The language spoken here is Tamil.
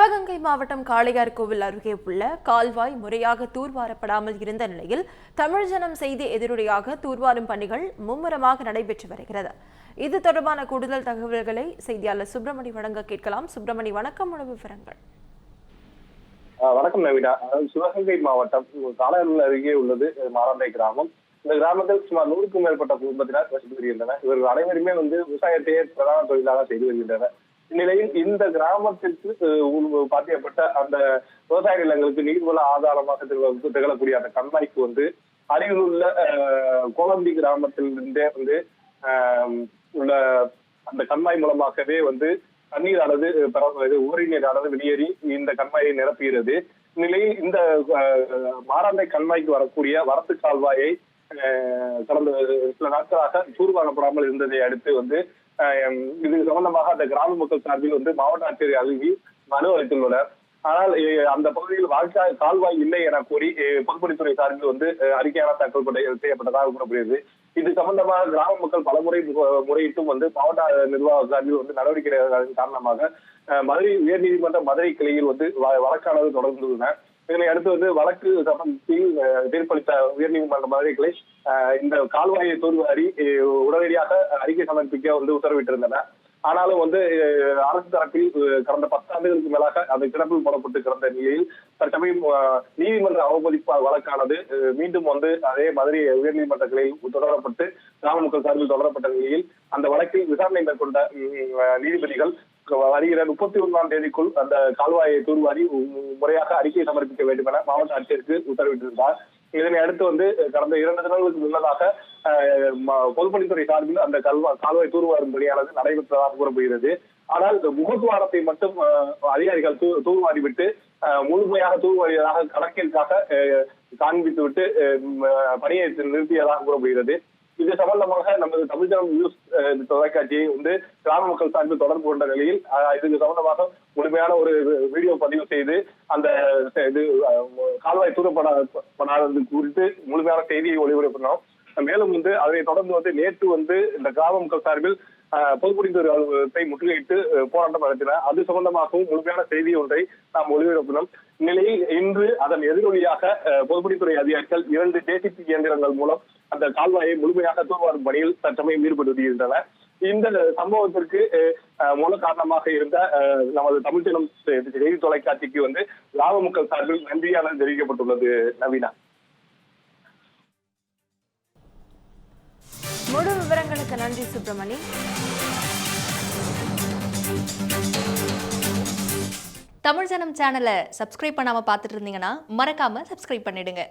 சிவகங்கை மாவட்டம் காளையார்கோவில் அருகே உள்ள கால்வாய் முறையாக தூர்வாரப்படாமல் இருந்த நிலையில் தமிழ் ஜனம் செய்தி எதிரொலியாக தூர்வாரும் பணிகள் மும்முரமாக நடைபெற்று வருகிறது. இது தொடர்பான கூடுதல் தகவல்களை செய்தியாளர் சுப்பிரமணி வழங்க கேட்கலாம். சுப்பிரமணி, வணக்கம். விவரங்கள். வணக்கம் நவீனா. சிவகங்கை மாவட்டம் காளையார்கோவில் அருகே உள்ளது மாராந்தை கிராமம். இந்த கிராமத்தில் சுமார் 100க்கும் மேற்பட்ட குடும்பத்தினர் வசித்து வருகின்றனர். இவர்கள் அனைவருமே விவசாயத்தையே பிரதான தொழிலாக செய்து வருகின்றனர். இந்நிலையில் இந்த கிராமத்திற்கு பாத்தியப்பட்ட அந்த விவசாய நிலங்களுக்கு நீர்வள ஆதாரமாக திகழக்கூடிய அந்த கண்மாய்க்கு அருகில் உள்ள கோலம்பி கிராமத்திலிருந்தே உள்ள அந்த கண்மாய் மூலமாகவே தண்ணீரானது உபரி நீரானது வெளியேறி இந்த கண்மாயை நிரப்புகிறது. இந்நிலையில் இந்த மாராந்தை கண்மாய்க்கு வரக்கூடிய வரத்து கால்வாயை கடந்த சில நாட்களாக தூர்வாரப்படாமல் இருந்ததை அடுத்து இது சம்பந்தமாக அந்த கிராம மக்கள் சார்பில் மாவட்ட ஆட்சியரை அணுகி மனு அளித்துள்ளனர். ஆனால் அந்த பகுதியில் கால்வாய் இல்லை என கூறி பொதுப்பணித்துறை சார்பில் அறிக்கையான தாக்கல் செய்யப்பட்டதாக கூறப்படுகிறது. இது சம்பந்தமாக கிராம மக்கள் பலமுறை முறையிட்டும் மாவட்ட நிர்வாக சார்பில் நடவடிக்கை காரணமாக மதுரை உயர்நீதிமன்ற மதுரை கிளையில் வழக்கானது தொடர்ந்துள்ளன. இதனை அடுத்து வழக்கு சம்பந்தத்தில் தீர்ப்பளித்த உயர்நீதிமன்ற மதுரை கிளை இந்த கால்வாயை தூர்வாரி உடனடியாக அறிக்கை சமர்ப்பிக்க உத்தரவிட்டிருந்தன. ஆனாலும் அரசு தரப்பில் கடந்த 10 ஆண்டுகளுக்கு மேலாக அந்த கிடப்பில் போடப்பட்டு கிடந்த நிலையில் தற்சமயம் நீதிமன்ற அவமதிப்பு வழக்கானது மீண்டும் அதே மதுரை உயர்நீதிமன்ற கிளையில் தொடரப்பட்டு கிராம மக்கள் சார்பில் தொடரப்பட்ட நிலையில் அந்த வழக்கில் விசாரணை மேற்கொண்ட நீதிபதிகள் வருகிற 31ஆம் தேதிக்குள் அந்த கால்வாயை தூர்வாரி முறையாக அறிக்கை சமர்ப்பிக்க வேண்டும் என மாவட்ட ஆட்சியருக்கு உத்தரவிட்டிருந்தார். இதனை அடுத்து கடந்த 2 தினங்களுக்கு முன்னதாக பொதுப்பணித்துறை சார்பில் அந்த கால்வாய் தூர்வாரும் பணியானது நடைபெற்றதாக கூறப்படுகிறது. ஆனால் முகத்துவாரத்தை மட்டும் அதிகாரிகள் தூர்வாரிவிட்டு முழுமையாக தூர்வாரியதாக கணக்கிற்காக காண்பித்துவிட்டு பணியை நிறுத்தியதாக கூறப்படுகிறது. இது சம்பந்தமாக நமது தமிழ் ஜனம் நியூஸ் தொலைக்காட்சியை கிராம மக்கள் சார்பில் தொடர்பு கொண்ட நிலையில் இதுக்கு சம்பந்தமாக முழுமையான ஒரு வீடியோ பதிவு செய்து அந்த கால்வாய் தூரப்படாதது குறித்து முழுமையான செய்தியை ஒளிபரப்பினோம். மேலும் அதனை தொடர்ந்து நேற்று இந்த கிராம மக்கள் சார்பில் பொதுப்பணித்துறை அலுவலகத்தை முற்றுகையிட்டு போராட்டம் நடத்தினார். அது சம்பந்தமாகவும் முழுமையான செய்தி ஒன்றை நாம் ஒளிபரப்பினோம். இந்நிலையில் இன்று அதன் எதிரொலியாக பொதுப்பணித்துறை அதிகாரிகள் 2 JCB இயந்திரங்கள் மூலம் அந்த கால்வாயை முழுமையாக தூர்வாரும் பணியில் தற்சமயம் ஈடுபட்டு வருகின்றனர். இந்த சம்பவத்திற்கு மூல காரணமாக இருந்த நமது தமிழ் ஜனம் செய்தி தொலைக்காட்சிக்கு கிராம மக்கள் சார்பில் நன்றியானது தெரிவிக்கப்பட்டுள்ளது. நவீனா, முழு விவரங்களுக்கு நன்றி சுப்பிரமணி. தமிழ் ஜனம் சேனலை சப்ஸ்கிரைப் பண்ணாம பார்த்துட்டு இருந்தீங்கன்னா மறக்காம சப்ஸ்கிரைப் பண்ணிடுங்க.